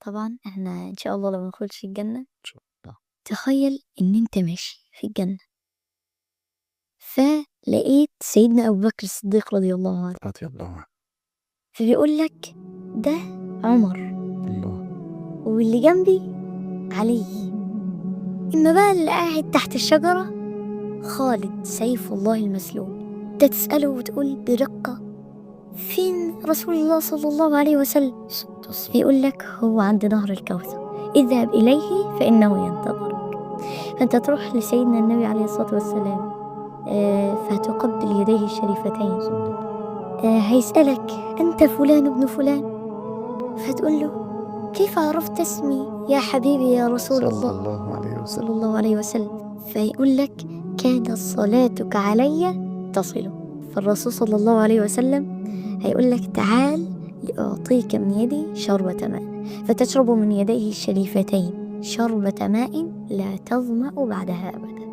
طبعًا إحنا إن شاء الله لمّا نخش الجنة، إن شاء الله. تخيّل إن أنت ماشي في الجنة، فلقيت سيدنا أبو بكر الصديق رضي الله عنه، رضي الله عنه. فبيقول لك ده عمر الله. واللي جنبي علي، إما بقى اللي قاعد تحت الشجرة خالد سيف الله المسلول. أنت تسأله وتقول برقة فين رسول الله صلى الله عليه وسلم؟ فيقول لك هو عند نهر الكوثر، اذهب إليه فإنه ينتظرك. فأنت تروح لسيدنا النبي عليه الصلاة والسلام، فتقبل يديه الشريفتين، هيسألك أنت فلان ابن فلان؟ فتقول له كيف عرفت اسمي يا حبيبي يا رسول صلى الله الله عليه وسلم. صلى الله عليه وسلم؟ فيقول لك كانت صلاتك علي تصله. فالرسول صلى الله عليه وسلم هيقول لك تعال لأعطيك من يدي شربة ماء، فتشرب من يديه الشريفتين شربة ماء لا تظمأ بعدها أبدا.